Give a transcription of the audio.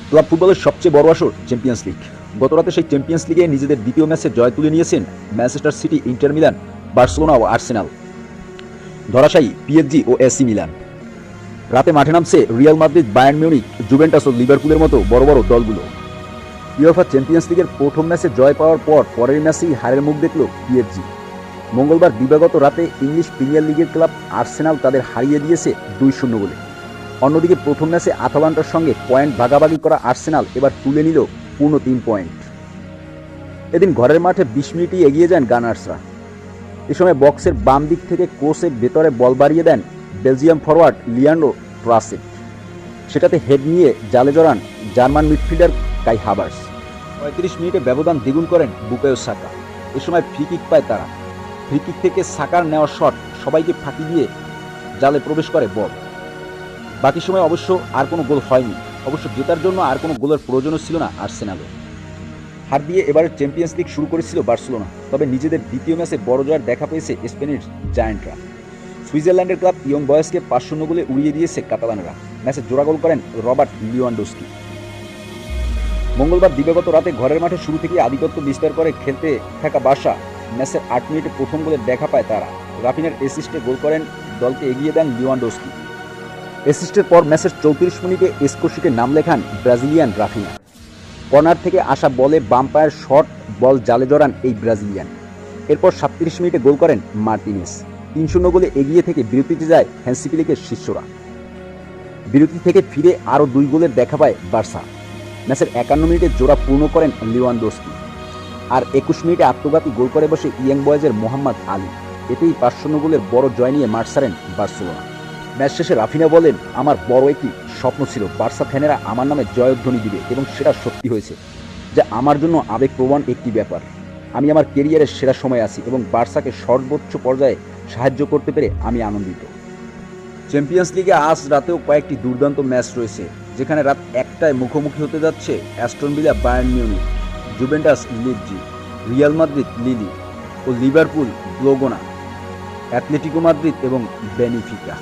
Club ফুটবলের সবচেয়ে বড় আসর চ্যাম্পিয়ন্স লিগ। গতরাতে সেই চ্যাম্পিয়ন্স লিগে নিজেদের দ্বিতীয় ম্যাচে জয় তুলে নিয়েছেন Manchester City, Inter Milan, Barcelona ও আর্সেনাল। ধরাশায়ী পিএসজি ও এসি মিলান। রাতে মাঠে নামছে Real Madrid, Bayern Munich, Juventus ও লিভারপুলের মতো বড় বড় দলগুলো। ইউএফা চ্যাম্পিয়ন্স লিগের প্রথম ম্যাচে জয় পাওয়ার পর পরের ম্যাচেই হারের মুখ দেখল পিএসজি। মঙ্গলবার দিবাগত রাতে ইংলিশ প্রিমিয়ার লিগের ক্লাব আর্সেনাল তাদের হারিয়ে দিয়েছে 2-0 গোলে। অন্যদিকে প্রথম ম্যাচে আতালান্টার সঙ্গে পয়েন্ট ভাগাভাগি করা আর্সেনাল এবার তুলে নিল পূর্ণ 3 পয়েন্ট। এদিন ঘরের মাঠে 20 মিনিটই এগিয়ে যান গানার্সরা। এ সময় বক্সের বাম দিক থেকে ক্রসের ভেতরে বল বাড়িয়ে দেন বেলজিয়াম ফরওয়ার্ড লিয়ান্ড্রো ট্রাসেট। সেটাতে হেড নিয়ে জালে জড়ান জার্মান মিডফিল্ডার কাই হাভার্টস। 35 মিনিটে ব্যবধান দ্বিগুণ করেন বুকায়ো সাকা। এ সময় ফ্রি কিক পায় তারা। ফ্রি কিক থেকে সাকার নেওয়া শট সবাইকে ফাঁকি দিয়ে জালে প্রবেশ করে বল। বাকি সময় অবশ্য আর কোনো গোল হয়নি। অবশ্য জেতার জন্য আর কোনো গোলের প্রয়োজনও ছিল না আর্সেনালের। হার দিয়ে এবারের চ্যাম্পিয়ন্স লিগ শুরু করেছিল বার্সেলোনা, তবে নিজেদের দ্বিতীয় ম্যাচে বড় জয়ের দেখা পেয়েছে স্পেনের জায়ান্টরা। সুইজারল্যান্ডের ক্লাব ইয়ং বয়েজকে 5-0 গোলে উড়িয়ে দিয়েছে কাতালানরা। ম্যাচে জোড়া গোল করেন রবার্ট লিওয়ান্ডোস্কি। মঙ্গলবার দিবাগত রাতে ঘরের মাঠে শুরু থেকে আধিপত্য বিস্তার করে খেলতে থাকা বার্সা ম্যাচের 8 মিনিটে প্রথম গোলের দেখা পায় তারা। রাফিনার অ্যাসিস্টে গোল করেন, দলকে এগিয়ে দেন লিওয়ান্ডোস্কি। অ্যাসিস্টের পর ম্যাচের 34 মিনিটে স্কোরশিটে নাম লেখান ব্রাজিলিয়ান রাফিনা। কর্নার থেকে আসা বলে বাম পায়ের শট বল জালে জড়ান এই ব্রাজিলিয়ান। এরপর 37 মিনিটে গোল করেন মার্টিনেস। 3-0 গোলে এগিয়ে থেকে বিরতিতে যায় হ্যান্সি ফ্লিকের শিষ্যরা। বিরতি থেকে ফিরে আরও 2 গোলের দেখা পায় বার্সা। ম্যাচের 51 মিনিটে জোড়া পূর্ণ করেন লিওয়ান্ডোস্কি। আর 21 মিনিটে আত্মঘাতী গোল করে বসে ইয়ং বয়েজের মোহাম্মদ আলী। এতেই 5-0 গোলের বড় জয় নিয়ে মাঠ ছাড়েন বার্সেলোনা। ম্যাচ শেষে রাফিনা বলেন, আমার বড় একটি স্বপ্ন ছিল বার্সা ফ্যানেরা আমার নামে জয়ধ্বনি দিবে এবং সেটা সত্যি হয়েছে, যা আমার জন্য আবেগপ্রবণ একটি ব্যাপার। আমি আমার কেরিয়ারের সেরা সময় আছি এবং বার্সাকে সর্বোচ্চ পর্যায়ে সাহায্য করতে পেরে আমি আনন্দিত। চ্যাম্পিয়ন্স লিগে আজ রাতেও কয়েকটি দুর্দান্ত ম্যাচ রয়েছে, যেখানে রাত 1টায় মুখোমুখি হতে যাচ্ছে Aston Villa Bayern Munich, Juventus Leipzig, Real Madrid Lille ও লিভারপুল ব্লোগোনা, অ্যাটলেটিকো মাদ্রিদ এবং বেনিফিকা।